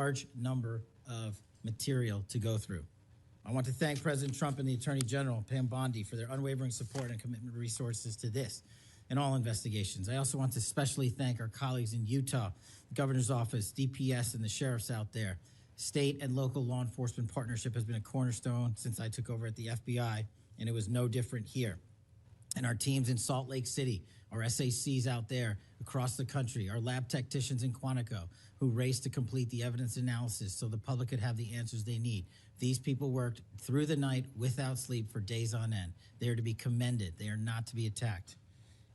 large number of material to go through. I want to thank President Trump and the Attorney General, Pam Bondi, for their unwavering support and commitment of resources to this and all investigations. I also want to especially thank our colleagues in Utah, the Governor's Office, DPS, and the sheriffs out there. State and local law enforcement partnership has been a cornerstone since I took over at the FBI, and it was no different here. And our teams in Salt Lake City, our SACs out there across the country, our lab technicians in Quantico who raced to complete the evidence analysis so the public could have the answers they need. These people worked through the night without sleep for days on end. They are to be commended. They are not to be attacked.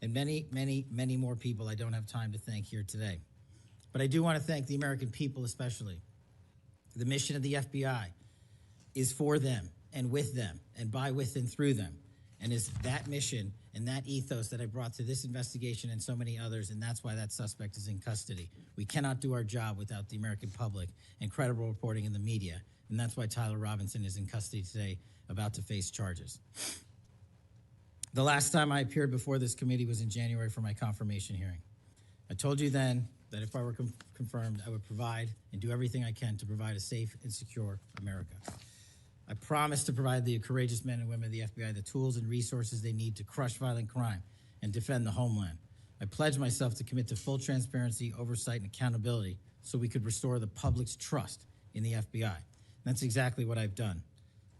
And many, many, many more people I don't have time to thank here today. But I do want to thank the American people especially. The mission of the FBI is for them and with them and by, with, and through them. And is that mission and that ethos that I brought to this investigation and so many others, and that's why that suspect is in custody. We cannot do our job without the American public and credible reporting in the media, and that's why Tyler Robinson is in custody today, about to face charges. The last time I appeared before this committee was in January for my confirmation hearing. I told you then that if I were confirmed, I would provide and do everything I can to provide a safe and secure America. I promise to provide the courageous men and women of the FBI the tools and resources they need to crush violent crime and defend the homeland. I pledge myself to commit to full transparency, oversight, and accountability so we could restore the public's trust in the FBI. And that's exactly what I've done.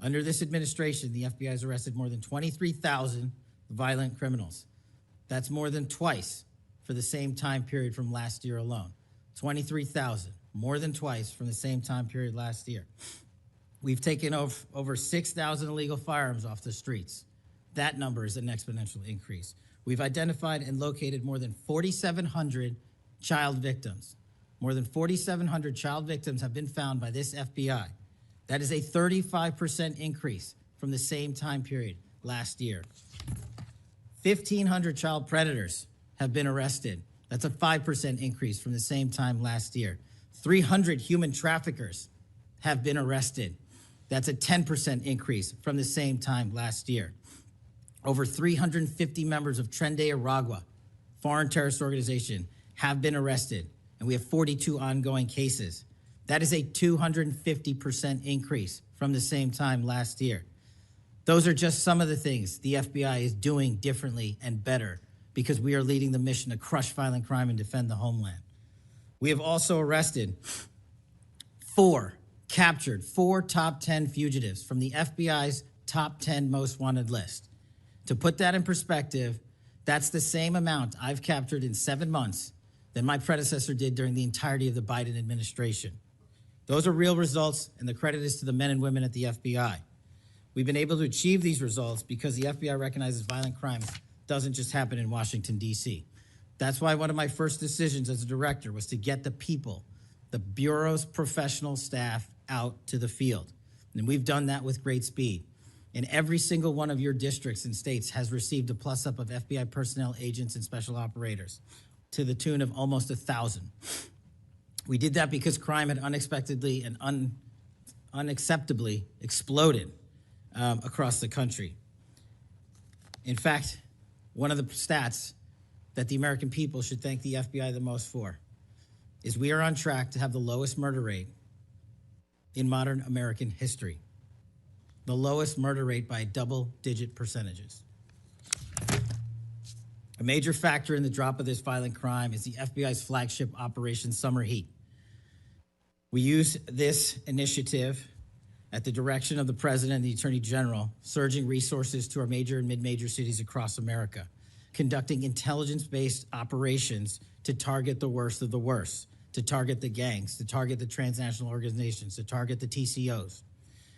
Under this administration, the FBI has arrested more than 23,000 violent criminals. That's more than twice for the same time period from last year alone. 23,000, more than twice from the same time period last year. We've taken over 6,000 illegal firearms off the streets. That number is an exponential increase. We've identified and located more than 4,700 child victims. More than 4,700 child victims have been found by this FBI. That is a 35% increase from the same time period last year. 1,500 child predators have been arrested. That's a 5% increase from the same time last year. 300 human traffickers have been arrested. That's a 10% increase from the same time last year. Over 350 members of Tren de Aragua, foreign terrorist organization, have been arrested, and we have 42 ongoing cases. That is a 250% increase from the same time last year. Those are just some of the things the FBI is doing differently and better because we are leading the mission to crush violent crime and defend the homeland. We have also arrested captured four top 10 fugitives from the FBI's top 10 most wanted list. To put that in perspective, that's the same amount I've captured in 7 months than my predecessor did during the entirety of the Biden administration. Those are real results, and the credit is to the men and women at the FBI. We've been able to achieve these results because the FBI recognizes violent crime doesn't just happen in Washington, D.C. That's why one of my first decisions as a director was to get the people, the Bureau's professional staff, out to the field. And we've done that with great speed. And every single one of your districts and states has received a plus-up of FBI personnel, agents, and special operators to the tune of almost 1,000. We did that because crime had unexpectedly and unacceptably exploded across the country. In fact, one of the stats that the American people should thank the FBI the most for is we are on track to have the lowest murder rate in modern American history. The lowest murder rate by double-digit percentages. A major factor in the drop of this violent crime is the FBI's flagship Operation Summer Heat. We use this initiative at the direction of the President and the Attorney General, surging resources to our major and mid-major cities across America, conducting intelligence-based operations to target the worst of the worst, to target the gangs, to target the transnational organizations, to target the TCOs,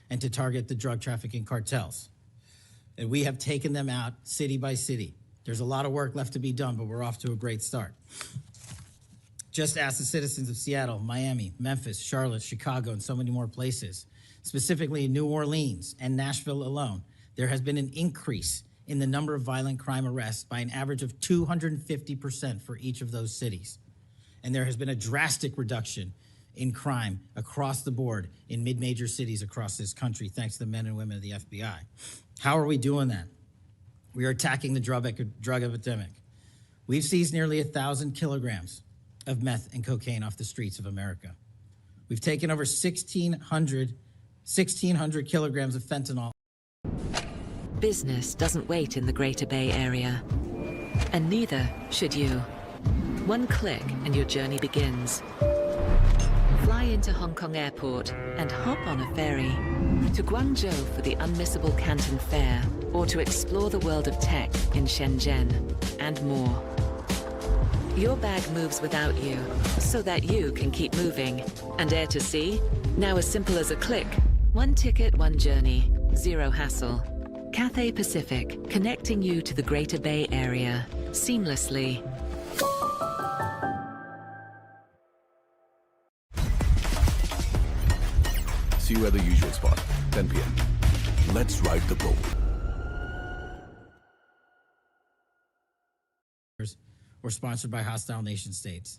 and to target the drug trafficking cartels. And we have taken them out city by city. There's a lot of work left to be done, but we're off to a great start. Just ask the citizens of Seattle, Miami, Memphis, Charlotte, Chicago, and so many more places. Specifically in New Orleans and Nashville alone, there has been an increase in the number of violent crime arrests by an average of 250% for each of those cities. And there has been a drastic reduction in crime across the board in mid-major cities across this country, thanks to the men and women of the FBI. How are we doing that? We are attacking the drug epidemic. We've seized nearly 1,000 kilograms of meth and cocaine off the streets of America. We've taken over 1,600 kilograms of fentanyl. Business doesn't wait in the Greater Bay Area, and neither should you. One click and your journey begins. Fly into Hong Kong Airport and hop on a ferry to Guangzhou for the unmissable Canton Fair, or to explore the world of tech in Shenzhen, and more. Your bag moves without you, so that you can keep moving. And air to sea? Now as simple as a click. One ticket, one journey, zero hassle. Cathay Pacific, connecting you to the Greater Bay Area seamlessly. See you at the usual spot, 10 p.m. Let's ride the boat. Or sponsored by hostile nation states.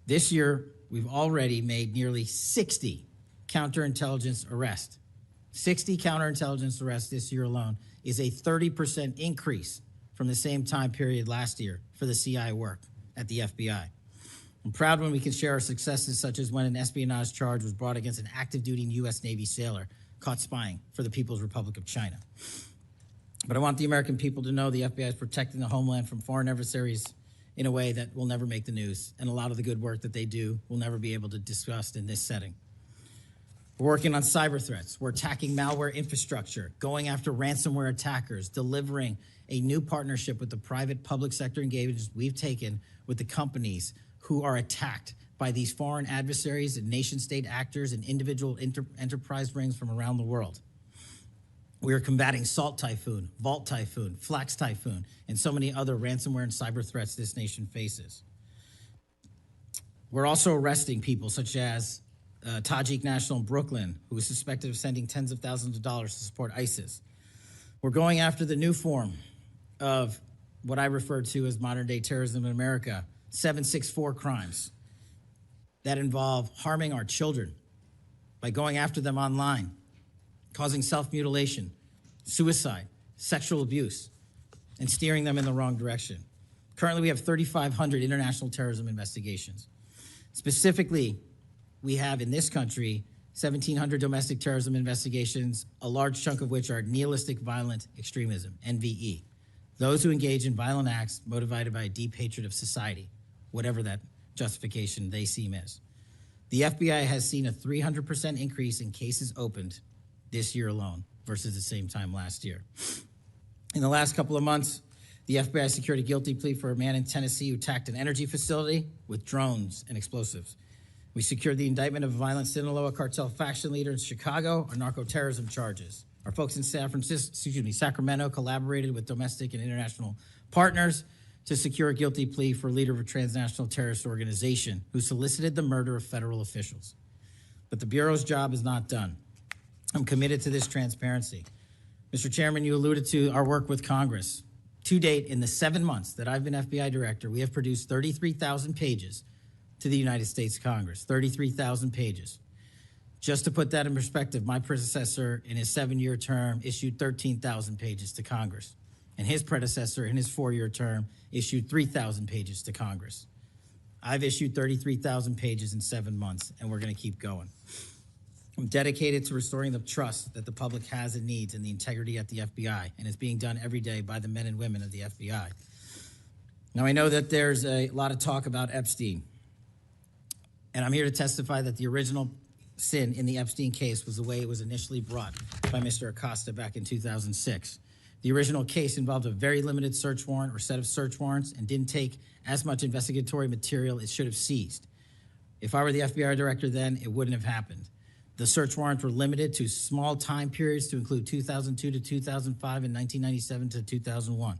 This year, we've already made nearly 60 counterintelligence arrests. 60 counterintelligence arrests this year alone is a 30% increase from the same time period last year for the CI work at the FBI. I'm proud when we can share our successes, such as when an espionage charge was brought against an active duty U.S. Navy sailor caught spying for the People's Republic of China. But I want the American people to know the FBI is protecting the homeland from foreign adversaries in a way that will never make the news, and a lot of the good work that they do will never be able to discuss in this setting. We're working on cyber threats. We're attacking malware infrastructure, going after ransomware attackers, delivering a new partnership with the private public sector engagements we've taken with the companies who are attacked by these foreign adversaries and nation-state actors and individual enterprise rings from around the world. We are combating Salt Typhoon, Vault Typhoon, Flax Typhoon, and so many other ransomware and cyber threats this nation faces. We're also arresting people such as Tajik national in Brooklyn, who is suspected of sending tens of thousands of dollars to support ISIS. We're going after the new form of what I refer to as modern-day terrorism in America, 764 crimes that involve harming our children by going after them online, causing self-mutilation, suicide, sexual abuse, and steering them in the wrong direction. Currently, we have 3,500 international terrorism investigations. Specifically, we have in this country 1,700 domestic terrorism investigations, a large chunk of which are nihilistic violent extremism, NVE. Those who engage in violent acts motivated by a deep hatred of society, whatever that justification they seem is. The FBI has seen a 300% increase in cases opened this year alone versus the same time last year. In the last couple of months, the FBI secured a guilty plea for a man in Tennessee who attacked an energy facility with drones and explosives. We secured the indictment of a violent Sinaloa cartel faction leader in Chicago on narco-terrorism charges. Our folks in Sacramento collaborated with domestic and international partners to secure a guilty plea for a leader of a transnational terrorist organization who solicited the murder of federal officials. But the Bureau's job is not done. I'm committed to this transparency. Mr. Chairman, you alluded to our work with Congress. To date, in the 7 months that I've been FBI director, we have produced 33,000 pages to the United States Congress, 33,000 pages. Just to put that in perspective, my predecessor in his 7-year term issued 13,000 pages to Congress, and his predecessor in his 4-year term issued 3,000 pages to Congress. I've issued 33,000 pages in 7 months, and we're gonna keep going. I'm dedicated to restoring the trust that the public has and needs in the integrity at the FBI, and it's being done every day by the men and women of the FBI. Now, I know that there's a lot of talk about Epstein, and I'm here to testify that the original sin in the Epstein case was the way it was initially brought by Mr. Acosta back in 2006. The original case involved a very limited search warrant or set of search warrants and didn't take as much investigatory material it should have seized. If I were the FBI director then, it wouldn't have happened. The search warrants were limited to small time periods to include 2002 to 2005 and 1997 to 2001.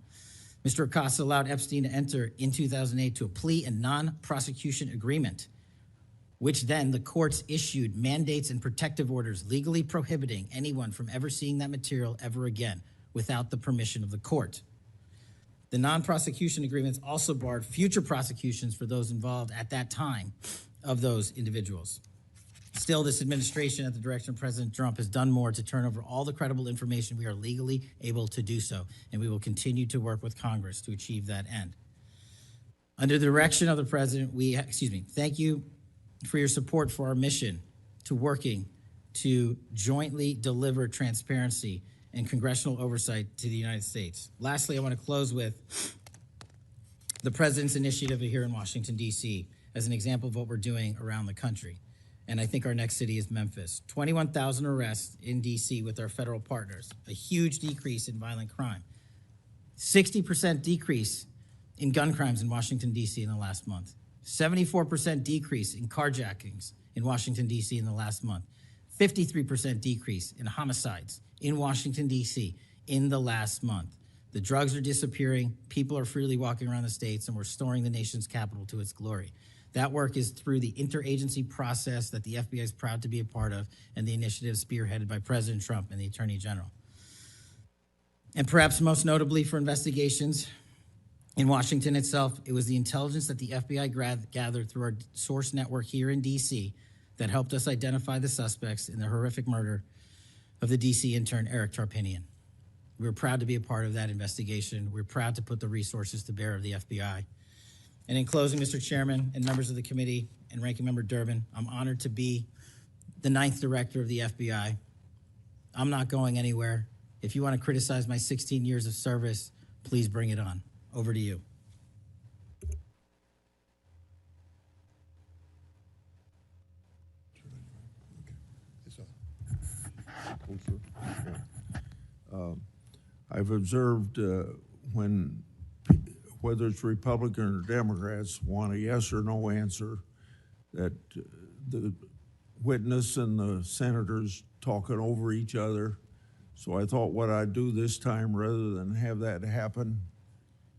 Mr. Acosta allowed Epstein to enter in 2008 to a plea and non-prosecution agreement, which then the courts issued mandates and protective orders legally prohibiting anyone from ever seeing that material ever again without the permission of the court. The non-prosecution agreements also barred future prosecutions for those involved at that time of those individuals. Still, this administration, at the direction of President Trump, has done more to turn over all the credible information we are legally able to do so, and we will continue to work with Congress to achieve that end. Under the direction of the President, thank you for your support for our mission to working to jointly deliver transparency and congressional oversight to the United States. Lastly, I want to close with the President's initiative here in Washington, D.C., as an example of what we're doing around the country. And I think our next city is Memphis. 21,000 arrests in D.C. with our federal partners, a huge decrease in violent crime, 60% decrease in gun crimes in Washington, D.C. in the last month, 74% decrease in carjackings in Washington, D.C. in the last month, 53% decrease in homicides in Washington, D.C. in the last month. The drugs are disappearing, people are freely walking around the states, and we're restoring the nation's capital to its glory. That work is through the interagency process that the FBI is proud to be a part of, and the initiative spearheaded by President Trump and the Attorney General. And perhaps most notably for investigations in Washington itself, it was the intelligence that the FBI gathered through our source network here in D.C. that helped us identify the suspects in the horrific murder of the D.C. intern Eric Tarpinian. We're proud to be a part of that investigation. We're proud to put the resources to bear of the FBI. And in closing, Mr. Chairman and members of the committee and Ranking Member Durbin, I'm honored to be the 9th director of the FBI. I'm not going anywhere. If you want to criticize my 16 years of service, please bring it on. Over to you. I've observed when, whether it's Republican or Democrats, want a yes or no answer, that the witness and the senators talking over each other. So I thought what I'd do this time, rather than have that happen,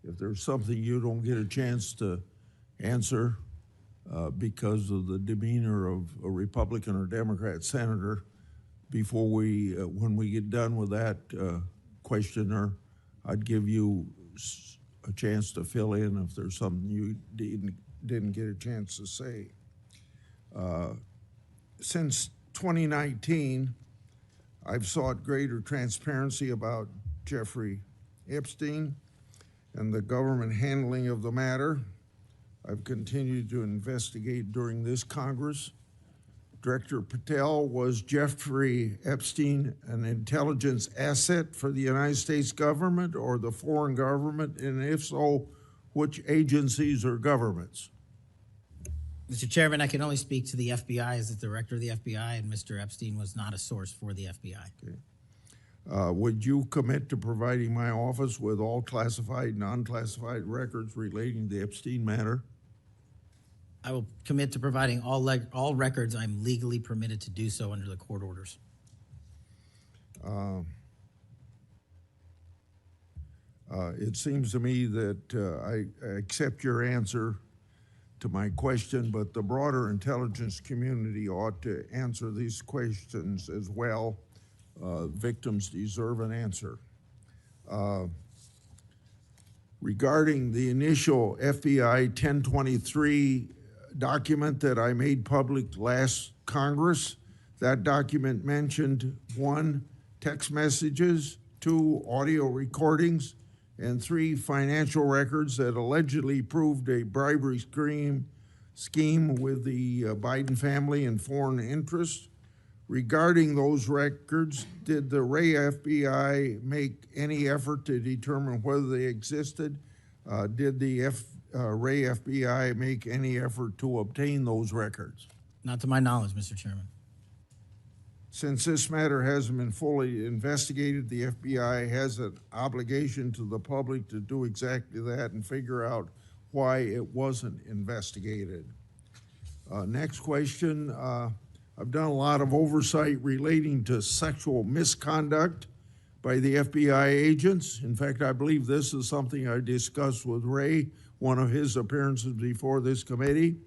if there's something you don't get a chance to answer because of the demeanor of a Republican or Democrat senator, before we, when we get done with that questioner, I'd give you a chance to fill in if there's something you didn't get a chance to say. Since 2019, I've sought greater transparency about Jeffrey Epstein and the government handling of the matter. I've continued to investigate during this Congress. Director Patel, was Jeffrey Epstein an intelligence asset for the United States government or the foreign government? And if so, which agencies or governments? Mr. Chairman, I can only speak to the FBI as the director of the FBI, and Mr. Epstein was not a source for the FBI. Okay. Would you commit to providing my office with all classified, non-classified records relating to the Epstein matter? I will commit to providing all records I'm legally permitted to do so under the court orders. It seems to me that I accept your answer to my question, but the broader intelligence community ought to answer these questions as well. Victims deserve an answer. Regarding the initial FBI 1023 document that I made public last Congress, that document mentioned 1, text messages, 2, audio recordings, and 3, financial records that allegedly proved a bribery scheme with the Biden family and foreign interests. Regarding those records, did the Ray FBI make any effort to determine whether they existed? Did the Ray FBI make any effort to obtain those records? Not to my knowledge, Mr. Chairman. Since this matter hasn't been fully investigated, the FBI has an obligation to the public to do exactly that and figure out why it wasn't investigated. Next question. I've done a lot of oversight relating to sexual misconduct by the FBI agents. In fact, I believe this is something I discussed with Ray, one of his appearances before this committee.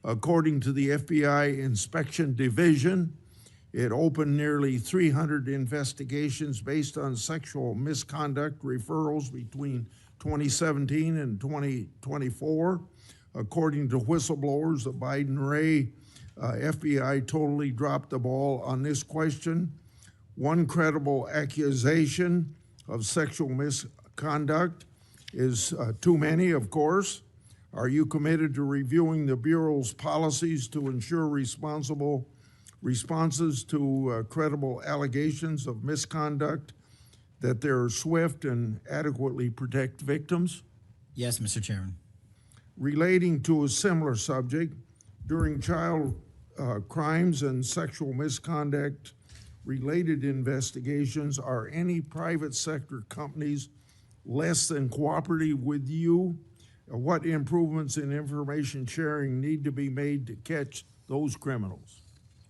According to the FBI Inspection Division, it opened nearly 300 investigations based on sexual misconduct referrals between 2017 and 2024. According to whistleblowers, the Biden-Ray FBI totally dropped the ball on this question. One credible accusation of sexual misconduct is too many, of course. Are you committed to reviewing the Bureau's policies to ensure responsible responses to credible allegations of misconduct, that they're swift and adequately protect victims? Yes, Mr. Chairman. Relating to a similar subject, during child crimes and sexual misconduct related investigations, are any private sector companies less than cooperative with you? What improvements in information sharing need to be made to catch those criminals?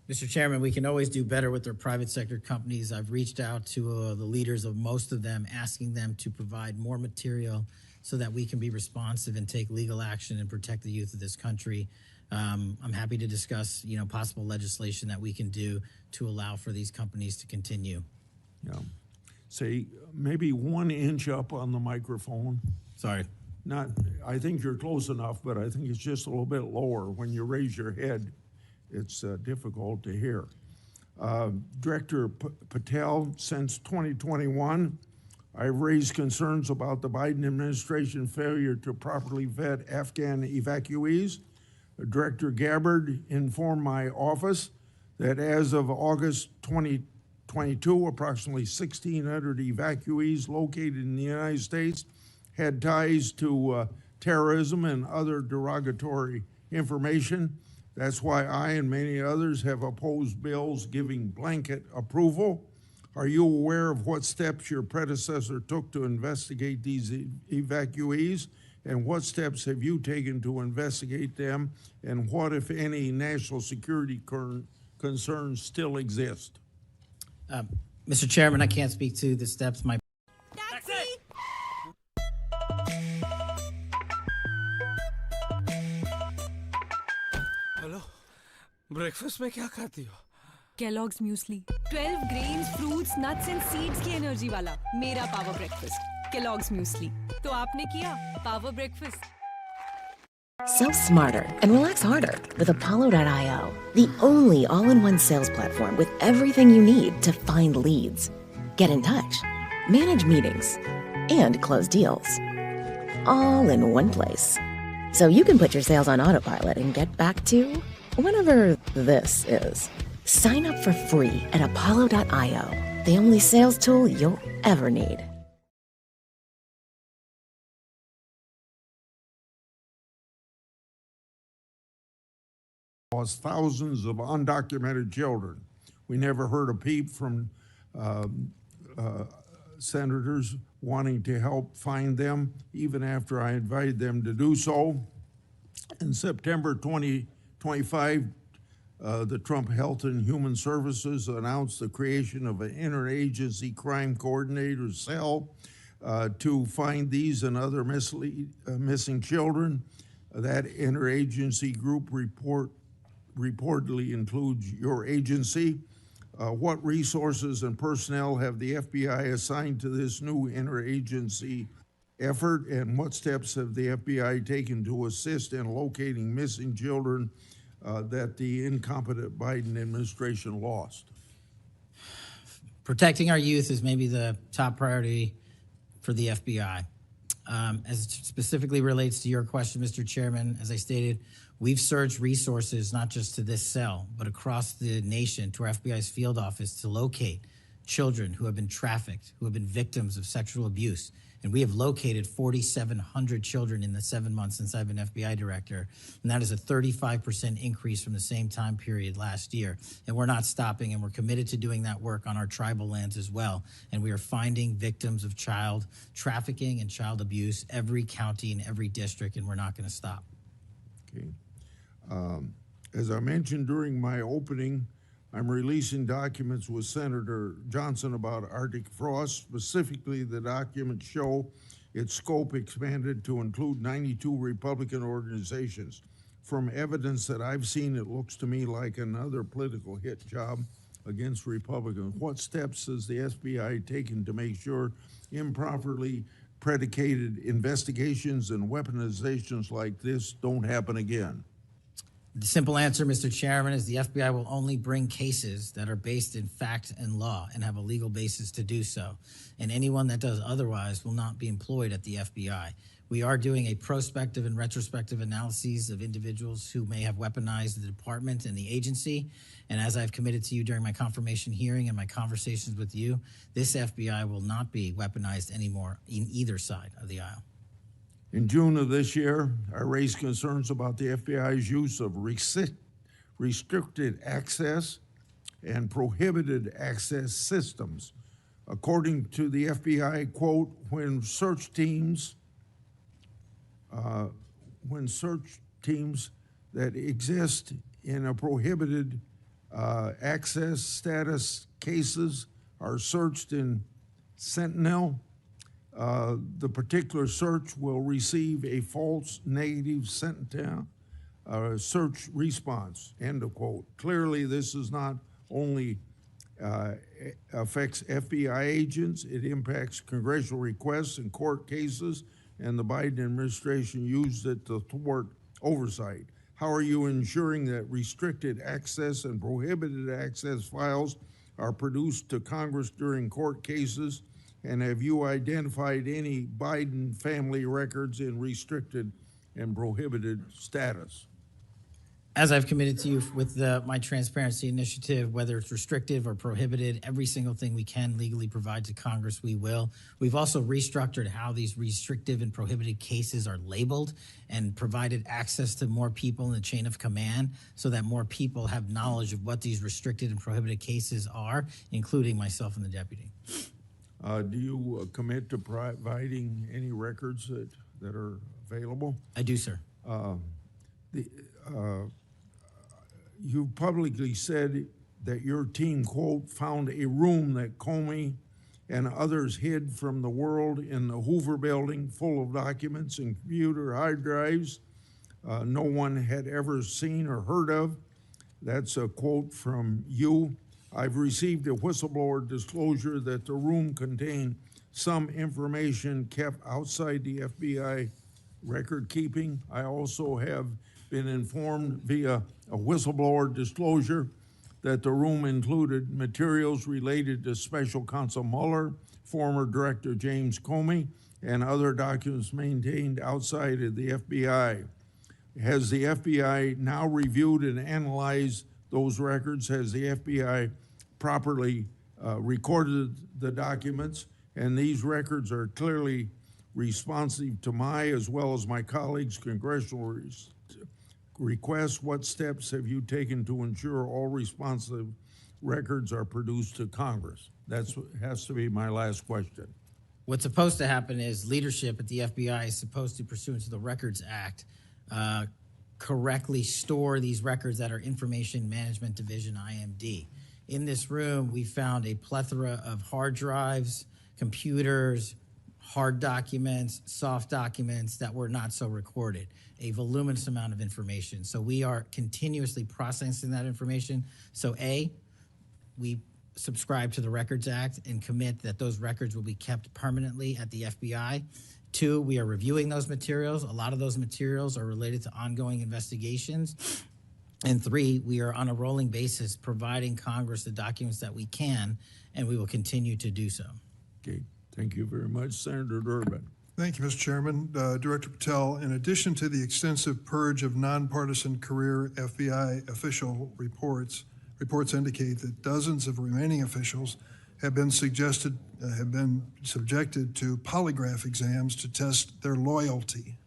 Mr. Chairman, we can always do better with our private sector companies. I've reached out to the leaders of most of them, asking them to provide more material so that we can be responsive and take legal action and protect the youth of this country. I'm happy to discuss, possible legislation that we can do to allow for these companies to continue. Yeah. Say maybe 1 inch up on the microphone. Sorry. I think you're close enough, but I think it's just a little bit lower. When you raise your head, it's difficult to hear. Director Patel, since 2021, I've raised concerns about the Biden administration failure to properly vet Afghan evacuees. Director Gabbard informed my office that as of August 2022, approximately 1,600 evacuees located in the United States had ties to terrorism and other derogatory information. That's why I and many others have opposed bills giving blanket approval. Are you aware of what steps your predecessor took to investigate these evacuees? And what steps have you taken to investigate them? And what, if any, national security concerns still exist? Mr. Chairman, I can't speak to the steps my hello breakfast में क्या खाती हो? Kellogg's muesli. 12 grains, fruits, nuts and seeds की energy वाला मेरा power breakfast. Kellogg's muesli. तो आपने किया power breakfast. Sell smarter and relax harder with Apollo.io, the only all-in-one sales platform with everything you need to find leads, get in touch, manage meetings, and close deals. All in one place. So you can put your sales on autopilot and get back to whatever this is. Sign up for free at Apollo.io, the only sales tool you'll ever need. Lost thousands of undocumented children. We never heard a peep from senators wanting to help find them, even after I invited them to do so. In September 2025, the Trump Health and Human Services announced the creation of an interagency crime coordinator cell to find these and other missing children. That interagency group reportedly includes your agency. What resources and personnel have the FBI assigned to this new interagency effort, and what steps have the FBI taken to assist in locating missing children that the incompetent Biden administration lost? Protecting our youth is maybe the top priority for the FBI. As it specifically relates to your question, Mr. Chairman, as I stated, we've surged resources not just to this cell, but across the nation to our FBI's field office to locate children who have been trafficked, who have been victims of sexual abuse. And we have located 4,700 children in the 7 months since I've been FBI director. And that is a 35% increase from the same time period last year. And we're not stopping, and we're committed to doing that work on our tribal lands as well. And we are finding victims of child trafficking and child abuse every county and every district, and we're not going to stop. Okay. As I mentioned during my opening, I'm releasing documents with Senator Johnson about Arctic frost. Specifically, the documents show its scope expanded to include 92 Republican organizations. From evidence that I've seen, it looks to me like another political hit job against Republicans. What steps has the FBI taken to make sure improperly predicated investigations and weaponizations like this don't happen again? The simple answer, Mr. Chairman, is the FBI will only bring cases that are based in fact and law and have a legal basis to do so. And anyone that does otherwise will not be employed at the FBI. We are doing a prospective and retrospective analyses of individuals who may have weaponized the department and the agency. And as I've committed to you during my confirmation hearing and my conversations with you, this FBI will not be weaponized anymore in either side of the aisle. In June of this year, I raised concerns about the FBI's use of restricted access and prohibited access systems. According to the FBI, quote, when search teams that exist in a prohibited access status cases are searched in Sentinel, the particular search will receive a false negative Sentinel search response, end of quote. Clearly, this is not only affects FBI agents, it impacts congressional requests and court cases, and the Biden administration used it to thwart oversight. How are you ensuring that restricted access and prohibited access files are produced to Congress during court cases? And have you identified any Biden family records in restricted and prohibited status? As I've committed to you with my transparency initiative, whether it's restrictive or prohibited, every single thing we can legally provide to Congress, we will. We've also restructured how these restrictive and prohibited cases are labeled and provided access to more people in the chain of command so that more people have knowledge of what these restricted and prohibited cases are, including myself and the deputy. Do you commit to providing any records that are available? I do, sir. You publicly said that your team, quote, found a room that Comey and others hid from the world in the Hoover building full of documents and computer hard drives no one had ever seen or heard of. That's a quote from you. I've received a whistleblower disclosure that the room contained some information kept outside the FBI record keeping. I also have been informed via a whistleblower disclosure that the room included materials related to Special Counsel Mueller, former Director James Comey, and other documents maintained outside of the FBI. Has the FBI now reviewed and analyzed those records? Has the FBI properly recorded the documents? And these records are clearly responsive to my, as well as my colleagues' congressional requests. What steps have you taken to ensure all responsive records are produced to Congress? That has to be my last question. What's supposed to happen is leadership at the FBI is supposed to, pursuant to the Records Act, correctly store these records at our Information Management Division, IMD. In this room, we found a plethora of hard drives, computers, hard documents, soft documents that were not so recorded, a voluminous amount of information. So we are continuously processing that information. So A, we subscribe to the Records Act and commit that those records will be kept permanently at the FBI. 2, we are reviewing those materials. A lot of those materials are related to ongoing investigations. And 3, we are on a rolling basis providing Congress the documents that we can, and we will continue to do so. Okay, thank you very much. Senator Durbin. Thank you, Mr. Chairman. Director Patel, in addition to the extensive purge of nonpartisan career FBI official reports indicate that dozens of remaining officials have been subjected to polygraph exams to test their loyalty.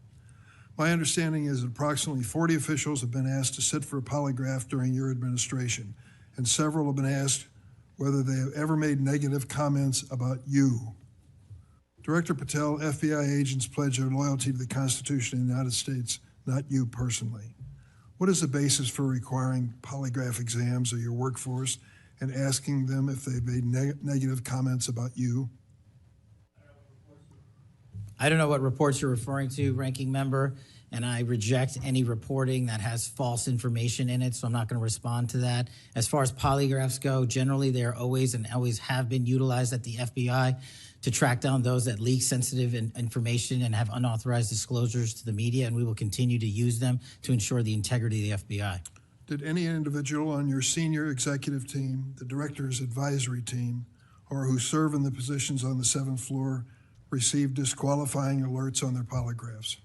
My understanding is that approximately 40 officials have been asked to sit for a polygraph during your administration, and several have been asked whether they have ever made negative comments about you. Director Patel, FBI agents pledge their loyalty to the Constitution of the United States, not you personally. What is the basis for requiring polygraph exams of your workforce and asking them if they've made negative comments about you? I don't know what reports you're referring to, Ranking Member, and I reject any reporting that has false information in it, so I'm not going to respond to that. As far as polygraphs go, generally they are always and always have been utilized at the FBI to track down those that leak sensitive information and have unauthorized disclosures to the media, and we will continue to use them to ensure the integrity of the FBI. Did any individual on your senior executive team, the director's advisory team, or who serve in the positions on the 7th floor received disqualifying alerts on their polygraphs?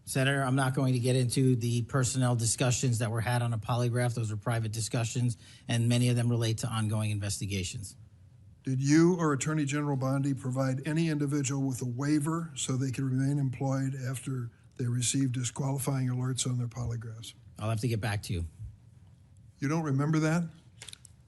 Senator, I'm not going to get into the personnel discussions that were had on a polygraph. Those are private discussions, and many of them relate to ongoing investigations. Did you or Attorney General Bondi provide any individual with a waiver so they could remain employed after they received disqualifying alerts on their polygraphs? I'll have to get back to you. You don't remember that?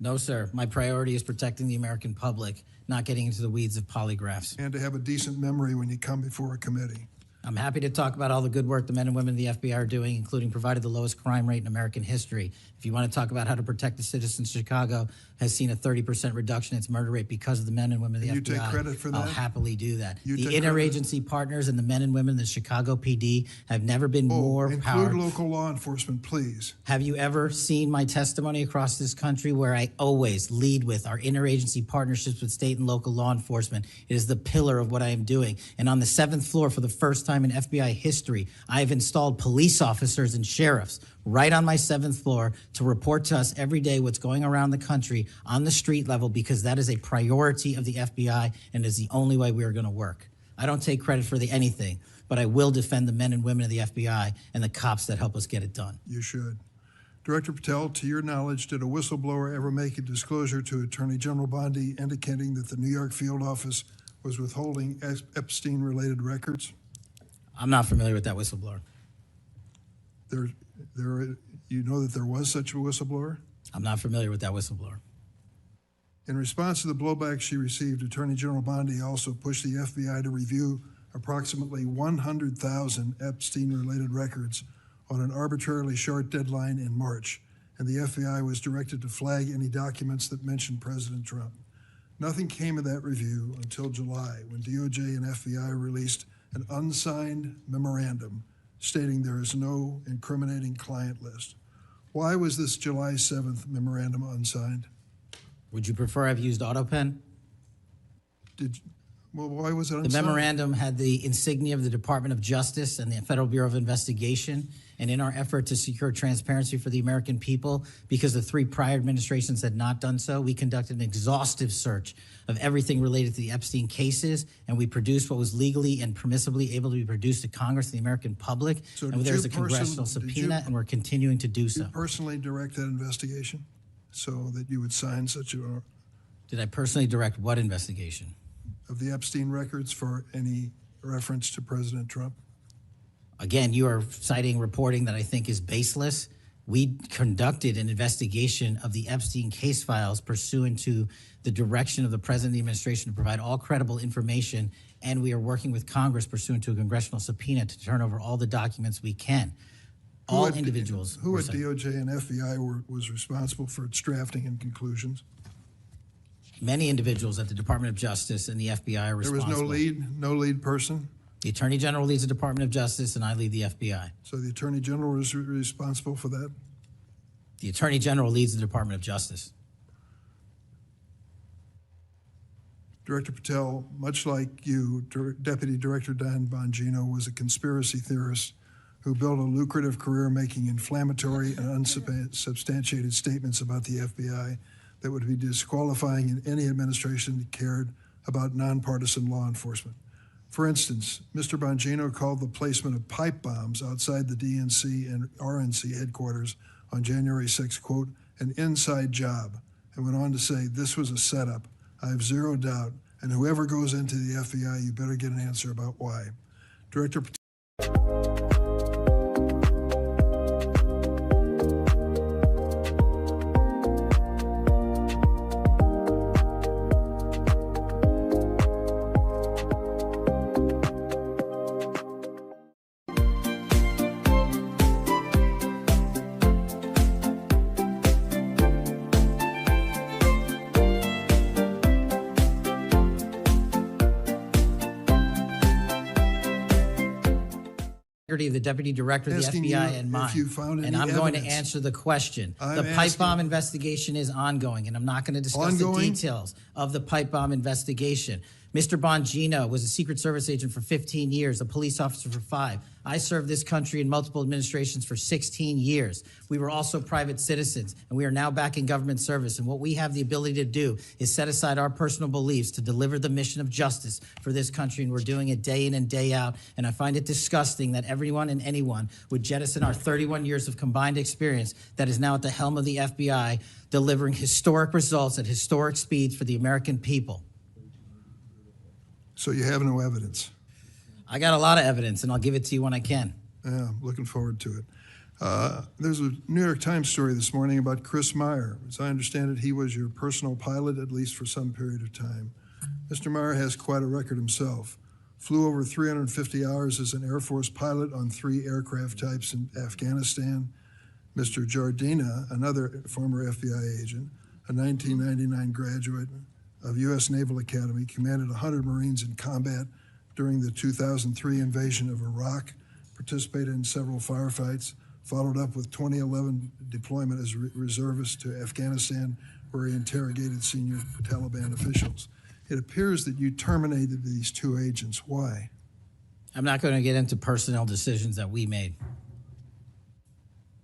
No, sir. My priority is protecting the American public, not getting into the weeds of polygraphs. And to have a decent memory when you come before a committee. I'm happy to talk about all the good work the men and women of the FBI are doing, including provided the lowest crime rate in American history. If you want to talk about how to protect the citizens of Chicago, has seen a 30% reduction in its murder rate because of the men and women of the FBI. You take credit for that? I'll happily do that. You The take interagency partners and the men and women of the Chicago PD have never been more include powerful. local law enforcement, please. Have you ever seen my testimony across this country where I always lead with our interagency partnerships with state and local law enforcement? It is the pillar of what I am doing. And on the 7th floor, for the first time in FBI history, I have installed police officers and sheriffs right on my 7th floor to report to us every day what's going around the country on the street level, because that is a priority of the FBI and is the only way we are going to work. I don't take credit for anything, but I will defend the men and women of the FBI and the cops that help us get it done. You should. Director Patel, to your knowledge, did a whistleblower ever make a disclosure to Attorney General Bondi indicating that the New York field office was withholding Epstein-related records? I'm not familiar with that whistleblower. You know that there was such a whistleblower? I'm not familiar with that whistleblower. In response to the blowback she received, Attorney General Bondi also pushed the FBI to review approximately 100,000 Epstein-related records on an arbitrarily short deadline in March, and the FBI was directed to flag any documents that mentioned President Trump. Nothing came of that review until July, when DOJ and FBI released an unsigned memorandum stating there is no incriminating client list. Why was this July 7th memorandum unsigned? Would you prefer I've used AutoPen? Why was it unsigned? The memorandum had the insignia of the Department of Justice and the Federal Bureau of Investigation. And in our effort to secure transparency for the American people, because the 3 prior administrations had not done so, we conducted an exhaustive search of everything related to the Epstein cases, and we produced what was legally and permissibly able to be produced to Congress and the American public. So and there's a congressional subpoena, and we're continuing to do so. Did you personally direct that investigation so that you would sign such a... Did I personally direct what investigation? Of the Epstein records for any reference to President Trump? Again, you are citing reporting that I think is baseless. We conducted an investigation of the Epstein case files pursuant to the direction of the President of the administration to provide all credible information, and we are working with Congress pursuant to a congressional subpoena to turn over all the documents we can. All individuals. Who at DOJ and FBI was responsible for its drafting and conclusions? Many individuals at the Department of Justice and the FBI are responsible. There was no lead person? The Attorney General leads the Department of Justice, and I lead the FBI. So the Attorney General was responsible for that? The Attorney General leads the Department of Justice. Director Patel, much like you, Deputy Director Dan Bongino was a conspiracy theorist who built a lucrative career making inflammatory and unsubstantiated statements about the FBI that would be disqualifying in any administration that cared about nonpartisan law enforcement. For instance, Mr. Bongino called the placement of pipe bombs outside the DNC and RNC headquarters on January 6, quote, an inside job, and went on to say this was a setup. I have zero doubt, and whoever goes into the FBI, you better get an answer about why. Director Patel. Of the Deputy Director of the FBI and mine. And I'm going to answer the question. The pipe bomb investigation is ongoing, and I'm not going to discuss the details of the pipe bomb investigation. Mr. Bongino was a Secret Service agent for 15 years, a police officer for 5. I served this country in multiple administrations for 16 years. We were also private citizens, and we are now back in government service. And what we have the ability to do is set aside our personal beliefs to deliver the mission of justice for this country, and we're doing it day in and day out. And I find it disgusting that everyone and anyone would jettison our 31 years of combined experience that is now at the helm of the FBI, delivering historic results at historic speeds for the American people. So you have no evidence? I got a lot of evidence, and I'll give it to you when I can. Yeah, looking forward to it. There's a New York Times story this morning about Chris Meyer. As I understand it, he was your personal pilot, at least for some period of time. Mr. Meyer has quite a record himself. Flew over 350 hours as an Air Force pilot on 3 aircraft types in Afghanistan. Mr. Jardina, another former FBI agent, a 1999 graduate of U.S. Naval Academy, commanded 100 Marines in combat during the 2003 invasion of Iraq, participated in several firefights, followed up with 2011 deployment as reservist to Afghanistan, where he interrogated senior Taliban officials. It appears that you terminated these 2 agents. Why? I'm not going to get into personnel decisions that we made.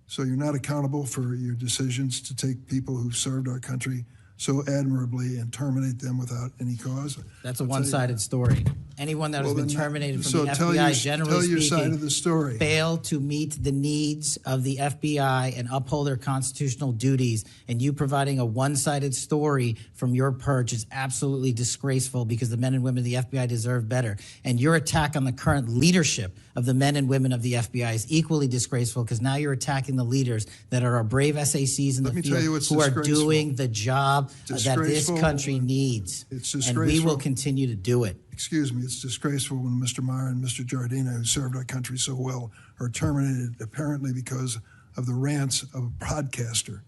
So you're not accountable for your decisions to take people who served our country so admirably and terminate them without any cause? That's a one-sided story. Anyone that has been terminated from the tell FBI, generally your speaking, side of the story. failed to meet the needs of the FBI and uphold their constitutional duties. And you providing a one-sided story from your perch is absolutely disgraceful, because the men and women of the FBI deserve better. And your attack on the current leadership of the men and women of the FBI is equally disgraceful, because now you're attacking the leaders that are our brave SACs in the field who are doing the job that this country needs. It's disgraceful. And we will continue to do it. Excuse me, it's disgraceful when Mr. Meyer and Mr. Jardina, who served our country so well, are terminated apparently because of the rants of a broadcaster.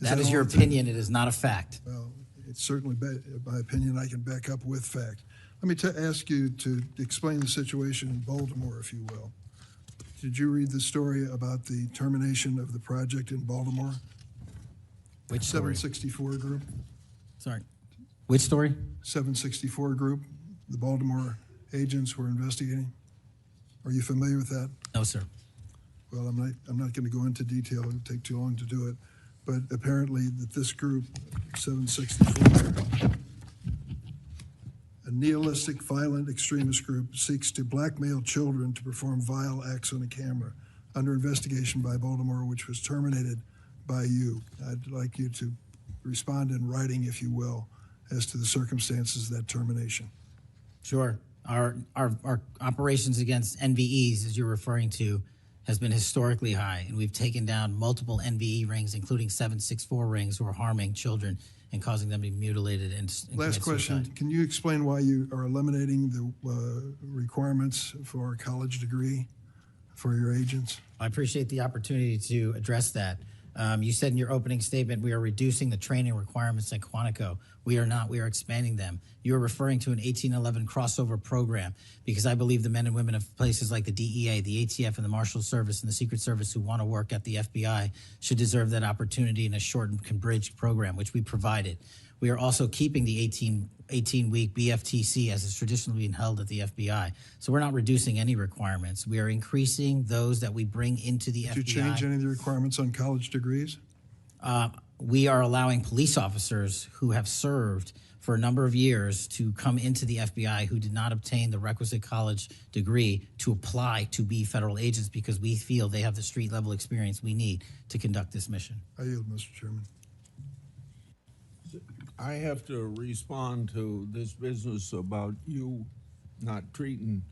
That is your opinion. It is not a fact. Well, it's certainly my opinion. I can back up with fact. Let me ask you to explain the situation in Baltimore, if you will. Did you read the story about the termination of the project in Baltimore? Which story? 764 Group. Sorry. Which story? 764 Group. The Baltimore agents were investigating. Are you familiar with that? No, sir. Well, I'm not going to go into detail. It would take too long to do it. But apparently that this group, 764, a nihilistic, violent extremist group, seeks to blackmail children to perform vile acts on a camera, under investigation by Baltimore, which was terminated by you. I'd like you to respond in writing, if you will, as to the circumstances of that termination. Sure. Our operations against NVEs, as you're referring to, has been historically high, and we've taken down multiple NVE rings, including 764 rings, who are harming children and causing them to be mutilated and Last question. suicide. Can you explain why you are eliminating the requirements for a college degree for your agents? I appreciate the opportunity to address that. You said in your opening statement, we are reducing the training requirements at Quantico. We are not. We are expanding them. You're referring to an 1811 crossover program, because I believe the men and women of places like the DEA, the ATF, and the Marshal Service and the Secret Service who want to work at the FBI should deserve that opportunity in a shortened, converged program, which we provided. We are also keeping the 18-week BFTC as is traditionally being held at the FBI. So we're not reducing any requirements. We are increasing those that we bring into the FBI. Did you change any of the requirements on college degrees? We are allowing police officers who have served for a number of years to come into the FBI who did not obtain the requisite college degree to apply to be federal agents, because we feel they have the street level experience we need to conduct this mission. I yield, Mr. Chairman. I have to respond to this business about you not treating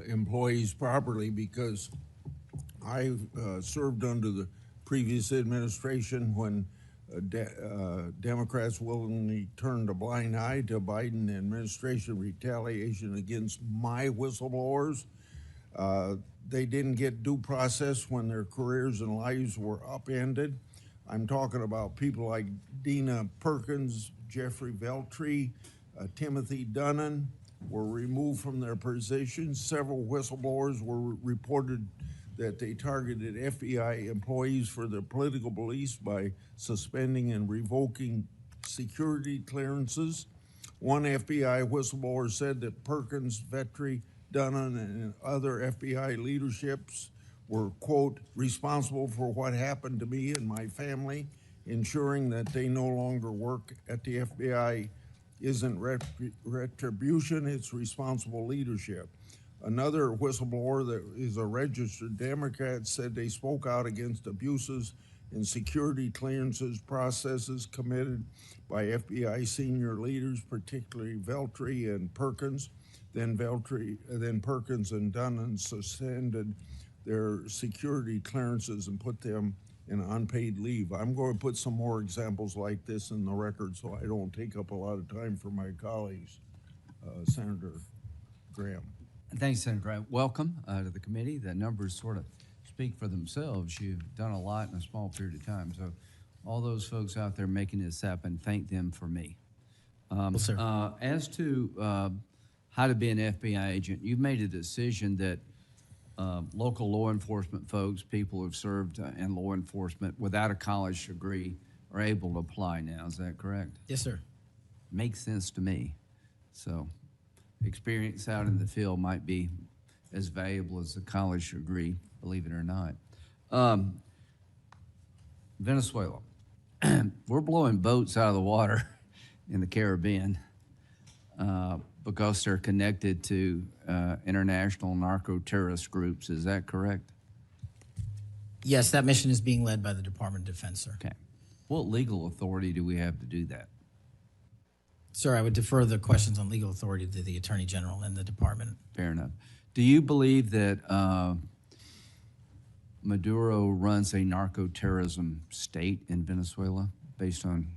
employees properly, because I served under the previous administration when Democrats willingly turned a blind eye to Biden administration retaliation against my whistleblowers. They didn't get due process when their careers and lives were upended. I'm talking about people like Dina Perkins, Jeffrey Veltri, Timothy Dunnan were removed from their positions. Several whistleblowers were reported that they targeted FBI employees for their political beliefs by suspending and revoking security clearances. One FBI whistleblower said that Perkins, Vetri, Dunnan, and other FBI leaderships were, quote, responsible for what happened to me and my family. Ensuring that they no longer work at the FBI isn't retribution, it's responsible leadership. Another whistleblower that is a registered Democrat said they spoke out against abuses in security clearances processes committed by FBI senior leaders, particularly Veltri and Perkins. Then Perkins and Dunnan suspended their security clearances and put them in unpaid leave. I'm going to put some more examples like this in the record so I don't take up a lot of time for my colleagues. Senator Graham. Thanks, Senator Graham. Welcome to the committee. The numbers sort of speak for themselves. You've done a lot in a small period of time. So all those folks out there making this happen, thank them for me. Well, sir. As to how to be an FBI agent, you've made a decision that local law enforcement folks, people who've served in law enforcement without a college degree are able to apply now. Is that correct? Yes, sir. Makes sense to me. So experience out in the field might be as valuable as a college degree, believe it or not. Venezuela. We're blowing boats out of the water in the Caribbean because they're connected to international narco-terrorist groups. Is that correct? Yes, that mission is being led by the Department of Defense, sir. Okay. What legal authority do we have to do that? Sir, I would defer the questions on legal authority to the Attorney General and the department. Fair enough. Do you believe that Maduro runs a narco-terrorism state in Venezuela based on?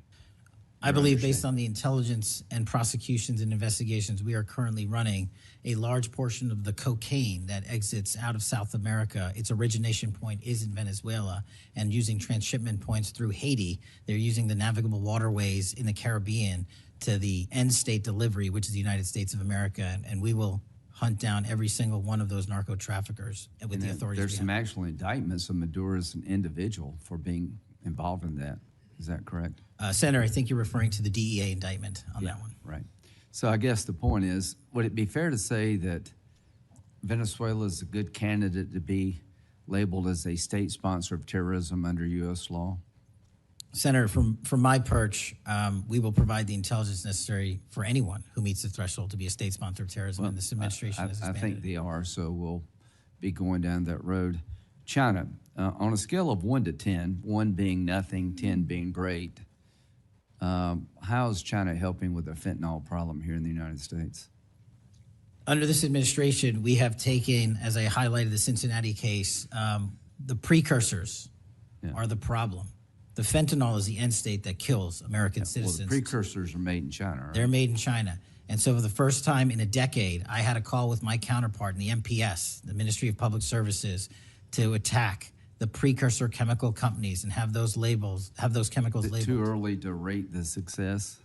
I believe based on the intelligence and prosecutions and investigations we are currently running, a large portion of the cocaine that exits out of South America, its origination point is in Venezuela, and using transshipment points through Haiti, they're using the navigable waterways in the Caribbean to the end state delivery, which is the United States of America, and we will hunt down every single one of those narco traffickers with the authorities. There's some actual indictments of Maduro as an individual for being involved in that. Is that correct? Senator, I think you're referring to the DEA indictment on that one. Right. So I guess the point is, would it be fair to say that Venezuela is a good candidate to be labeled as a state sponsor of terrorism under U.S. law? Senator, from my perch, we will provide the intelligence necessary for anyone who meets the threshold to be a state sponsor of terrorism, and this administration has I expanded. think they are, so we'll be going down that road. China, on a scale of 1 to 10, 1 being nothing, 10 being great, how is China helping with the fentanyl problem here in the United States? Under this administration, we have taken, as I highlighted the Cincinnati case, the precursors are the problem. The fentanyl is the end state that kills American citizens. Well, the precursors are made in China, right? They're made in China. And so for the first time in a decade, I had a call with my counterpart in the MPS, the Ministry of Public Services, to attack the precursor chemical companies and have those chemicals labeled. Too early to rate the success?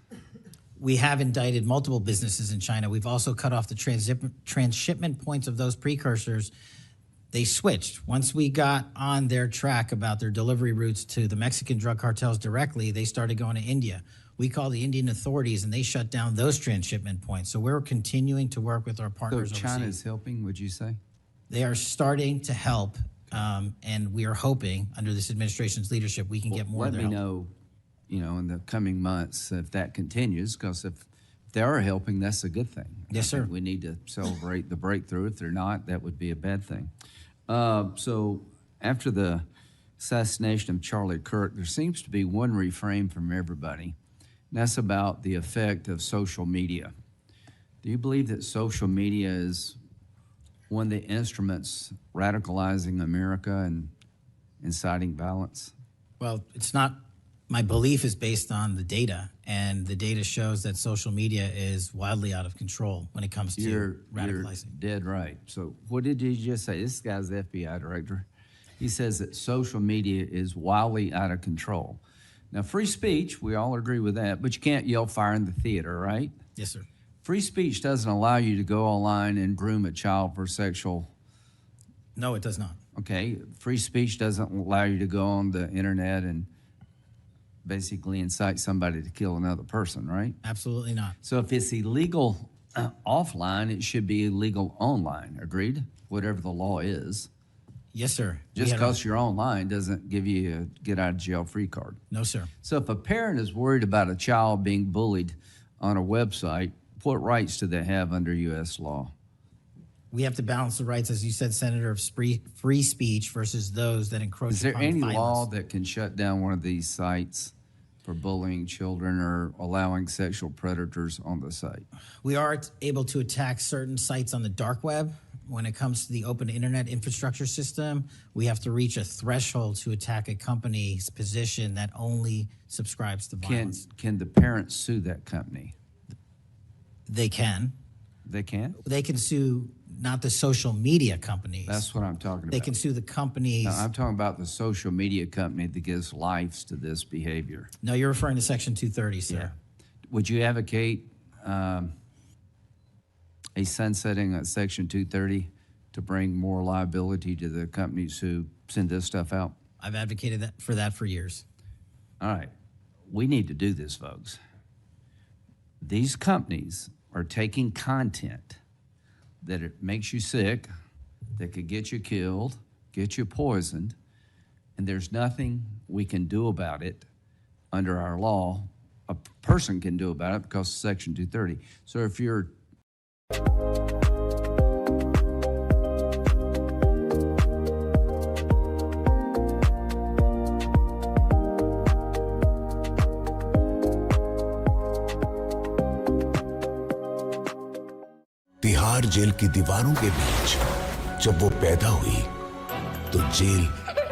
We have indicted multiple businesses in China. We've also cut off the transshipment points of those precursors. They switched. Once we got on their track about their delivery routes to the Mexican drug cartels directly, they started going to India. We called the Indian authorities, and they shut down those transshipment points. So we're continuing to work with our partners overseas. So China is helping, would you say? They are starting to help, and we are hoping, under this administration's leadership, we can get more of their help. Let me know, in the coming months if that continues, because if they are helping, that's a good thing. Yes, sir. We need to celebrate the breakthrough. If they're not, that would be a bad thing. So after the assassination of Charlie Kirk, there seems to be one refrain from everybody, and that's about the effect of social media. Do you believe that social media is one of the instruments radicalizing America and inciting violence? Well, it's not. My belief is based on the data, and the data shows that social media is wildly out of control when it comes to radicalizing. You're dead right. So what did you just say? This guy's the FBI director. He says that social media is wildly out of control. Now, free speech, we all agree with that, but you can't yell fire in the theater, right? Yes, sir. Free speech doesn't allow you to go online and groom a child for sexual. No, it does not. Okay. Free speech doesn't allow you to go on the internet and basically incite somebody to kill another person, right? Absolutely not. So if it's illegal offline, it should be illegal online. Agreed? Whatever the law is. Yes, sir. We Just had because you're online doesn't give you a get out of jail free card. No, sir. So if a parent is worried about a child being bullied on a website, what rights do they have under U.S. law? We have to balance the rights, as you said, Senator, of free speech versus those that encroach Is there upon any violence. law that can shut down one of these sites for bullying children or allowing sexual predators on the site? We are able to attack certain sites on the dark web. When it comes to the open internet infrastructure system, we have to reach a threshold to attack a company's position that only subscribes to violence. Can the parents sue that company? They can. They can? They can sue not the social media companies. That's what I'm talking about. They can sue the companies. No, I'm talking about the social media company that gives lives to this behavior. No, you're referring to Section 230, sir. Yeah. Would you advocate a sunsetting of Section 230 to bring more liability to the companies who send this stuff out? I've advocated for that for years. All right. We need to do this, folks. These companies are taking content that it makes you sick, that could get you killed, get you poisoned, and there's nothing we can do about it under our law. A person can do about it because of Section 230. So if you're Tihar jail की दीवारों के बीच जब वो पैदा हुई तो jail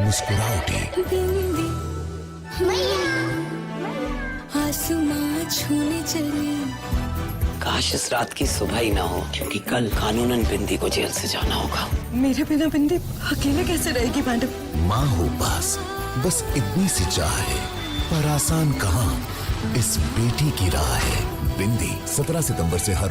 मुस्कुरा उठी। आसमां छूने चली। काश इस रात की सुबह ही ना हो, क्योंकि कल कानूनन बिंदी को जेल से जाना होगा। मेरे बिना बिंदी अकेले कैसे रहेगी मैडम? माँ हो पास, बस इतनी सी चाह है, पर आसान कहाँ, इस बेटी की राह है। बिंदी 17 सितंबर से हर